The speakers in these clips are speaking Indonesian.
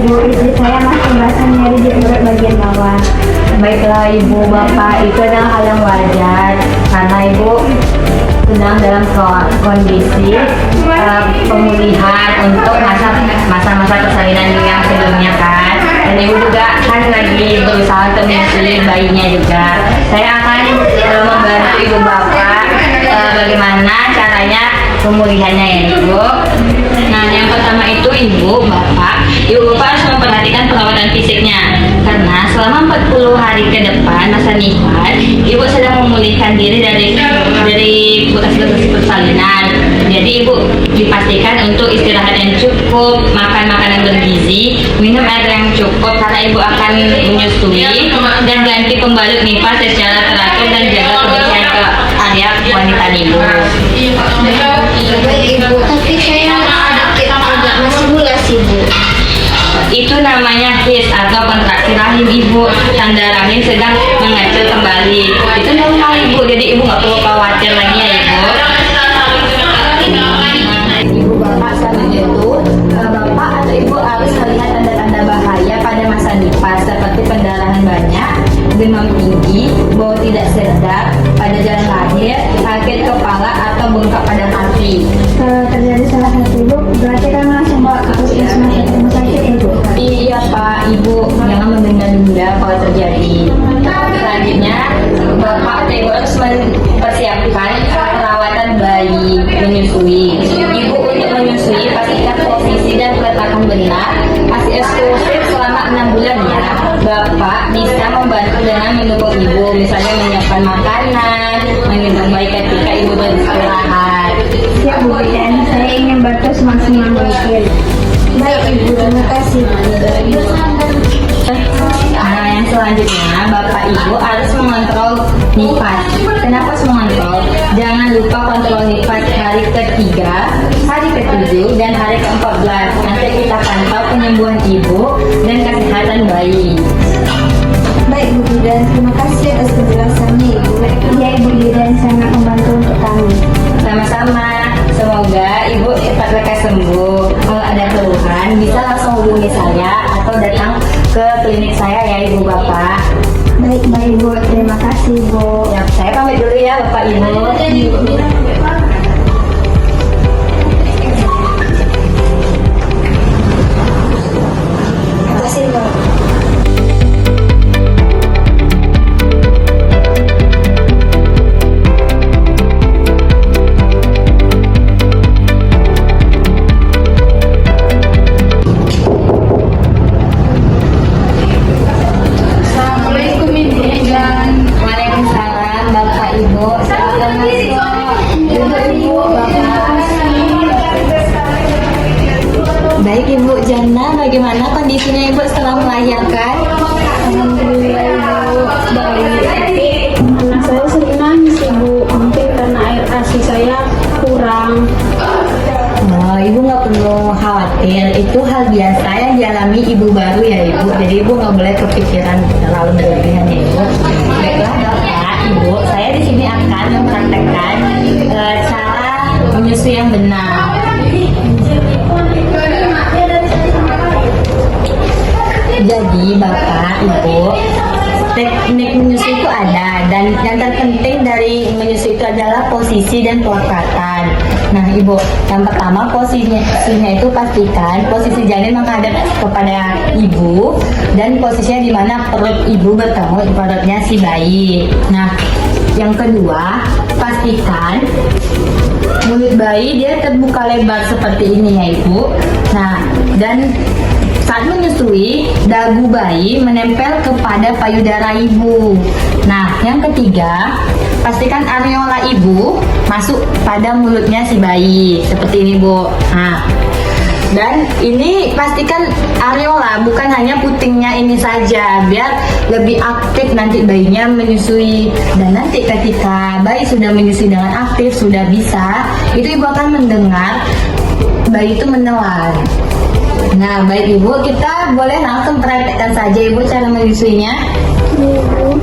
Ibu, istri saya masih merasa nyeri di perut bagian bawah. Baiklah Ibu, Bapak, itu adalah hal yang wajar karena Ibu sedang dalam kondisi pemulihan untuk masa-masa persalinan yang sebelumnya kan. Dan Ibu juga kan lagi berusaha untuk menyusui bayinya juga. Saya akan membantu Ibu Bapak bagaimana caranya pemulihannya ya Ibu. Nah, yang pertama itu Ibu Bapak harus memperhatikan perawatan fisiknya karena selama 40 hari ke depan masa nifas Ibu sedang memulihkan diri dari bekas-bekas persalinan. Jadi Ibu dipastikan untuk istirahat yang cukup, makan makanan bergizi, minum air yang cukup karena Ibu akan menyusui, dan ganti pembalut nifas secara teratur dan jaga kebersihan ke area wanita Ibu. Ibu, tapi saya sedikit agak masih mulas Ibu. Itu namanya HIS atau kontraksi rahim Ibu. Tanda rahim sedang mengecil kembali. Itu normal Ibu, jadi Ibu nggak perlu khawatir lagi ya Ibu. Ibu Bapak selanjutnya itu Bapak atau Ibu harus melihat tanda-tanda bahaya pada masa nifas seperti pendarahan banyak, demam tinggi, bau tidak sedap pada jalan lahir, sakit kepala atau bengkak pada hati. Kalau terjadi salah satu Ibu, berarti kan langsung bawa ke puskesmas atau rumah sakit Ibu. Iya Pak, Ibu jangan menunda-nunda kalau terjadi. Selanjutnya, Bapak atau Ibu harus mempersiapkan perawatan bayi menyusui. Ibu untuk menyusui pastikan posisi dan peletakan benar, kasih eksklusif selama 6 bulan ya. Bapak bisa membantu dengan mendukung Ibu, misalnya menyiapkan makanan, menggendong bayi ketika Ibu beristirahat. Siap Bu, dan saya ingin bantu semaksimal mungkin. Baik Ibu, terima kasih. Nah, yang selanjutnya Bapak Ibu harus mengontrol nifas. Kenapa harus mengontrol? Jangan lupa kontrol nifas hari ketiga, hari ke-7, dan hari ke-14. Nanti kita pantau penyembuhan Ibu dan kesehatan bayi. Baik Bu Bidan, terima kasih atas penjelasannya Ibu. Iya Ibu Bidan, sangat membantu untuk kami. Sama-sama. Semoga Ibu cepat lekas sembuh. Kalau ada keluhan bisa langsung hubungi saya atau datang ke klinik saya ya Ibu Bapak. Baik Bu, terima kasih Bu. Ya, saya pamit dulu ya Bapak Ibu. Terima kasih Bu. Waalaikumsalam Bapak Ibu. Silakan masuk. Ibu, Bapak. Baik Ibu Jana, bagaimana kondisinya Ibu setelah melahirkan? Alhamdulillah Ibu, baik. Anak saya sering nangis Ibu, mungkin karena air ASI saya kurang. Oh, Ibu nggak perlu khawatir, itu hal biasa yang dialami ibu baru ya Ibu. Jadi Ibu nggak boleh kepikiran terlalu berlebihan ya Ibu. Baiklah Bapak, Ibu, saya di sini akan mempraktekkan cara menyusui yang benar. Jadi Bapak, Ibu, teknik menyusui itu ada, dan yang terpenting dari menyusui itu adalah posisi dan pelekatan. Nah Ibu, yang pertama posisinya itu pastikan posisi janin menghadap kepada Ibu dan posisinya di mana perut Ibu bertemu perutnya si bayi. Nah yang kedua, pastikan mulut bayi dia terbuka lebar seperti ini ya Ibu. Nah, dan saat menyusui, dagu bayi menempel kepada payudara Ibu. Nah, yang ketiga, pastikan areola Ibu masuk pada mulutnya si bayi. Seperti ini, Bu. Nah, dan ini pastikan areola, bukan hanya putingnya ini saja, biar lebih aktif nanti bayinya menyusui. Dan nanti ketika bayi sudah menyusui dengan aktif, sudah bisa, itu Ibu akan mendengar bayi itu menelan. Nah, baik Ibu, kita boleh langsung praktekkan saja Ibu cara menyusuinya. Ibu.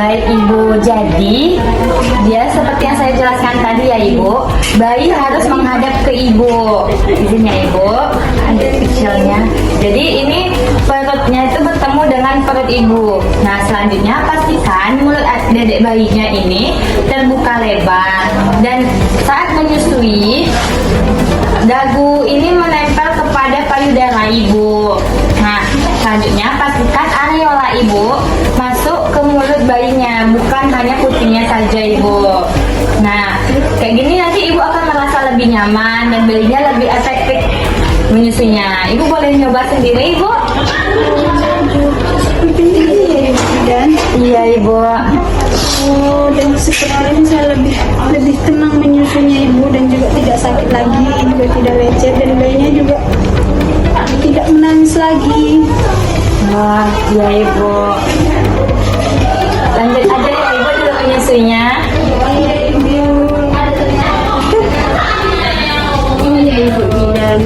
Baik Ibu, jadi dia seperti yang saya jelaskan tadi ya Ibu, bayi harus menghadap ke Ibu. Izin ya Ibu, ada kecilnya. Jadi ini perutnya itu bertemu dengan perut Ibu. Nah selanjutnya pastikan mulut dedek bayinya ini terbuka lebar dan saat menyusui dagu ini menempel kepada payudara Ibu. Nah, selanjutnya pastikan areola Ibu masuk ke mulut bayinya, bukan hanya kucingnya saja Ibu. Nah, kayak gini nanti Ibu akan merasa lebih nyaman dan bayinya lebih efektif menyusuinya. Ibu boleh nyoba sendiri Ibu. Seperti ini ya Ibu dan. Iya Ibu. Oh, dan sekarang saya lebih tenang menyusunya Ibu dan juga tidak sakit lagi, juga tidak lecet dan bayinya juga tidak menangis lagi. Wah, iya Ibu. Lanjut aja ya Ibu dulu menyusuinya. Iya Ibu. Oh iya Ibu dan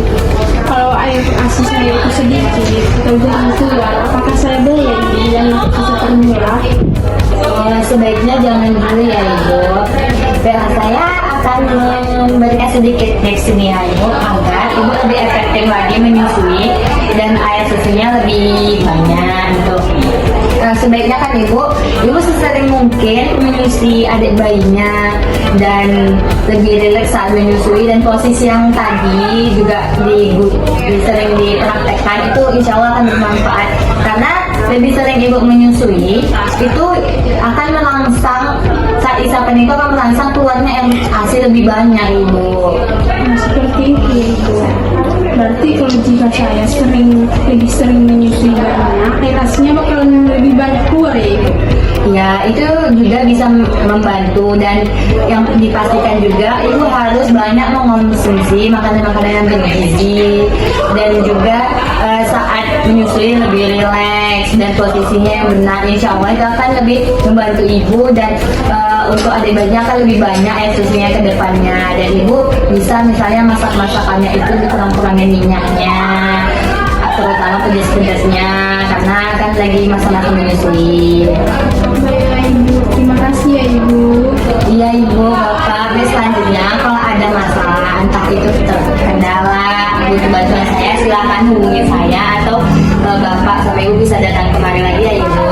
kalau air ASI saya itu sedikit atau jarang keluar, apakah saya boleh Ibu dan bisa termurah? Sebaiknya jangan dulu ya Ibu. Dan saya akan memberikan sedikit tips ini ya Ibu agar Ibu lebih efektif lagi menyusui dan air susunya lebih banyak gitu. Sebaiknya kan Ibu sesering mungkin menyusui adik bayinya dan lebih rileks saat menyusui, dan posisi yang tadi juga sering dipraktekkan itu insya Allah akan bermanfaat karena lebih sering Ibu menyusui itu akan merangsang saat isapan itu akan merangsang keluarnya ASI lebih banyak Ibu. Nah, seperti itu Ibu. Berarti kalau jika saya lebih sering menyusui banyak, air ASInya bakalan lebih banyak keluar ya Ibu. Ya, itu juga bisa membantu, dan yang dipastikan juga Ibu harus banyak mengonsumsi makanan-makanan yang bergizi dan juga saat menyusui lebih rileks dan posisinya yang benar. Insya Allah itu akan lebih membantu Ibu dan untuk adik bayinya akan lebih banyak air susunya ke depannya, dan Ibu bisa misalnya masakannya itu dikurang-kurangin minyaknya, terutama pedas-pedasnya karena kan lagi masa-masa menyusui. Baiklah Ibu, terima kasih ya Ibu. Iya Ibu, Bapak. Terus selanjutnya kalau ada masalah entah itu terkendala butuh bantuan saya, silakan hubungi saya atau Bapak sampai Ibu bisa datang kemari lagi ya Ibu.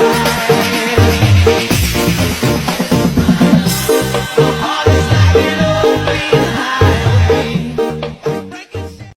Thank you.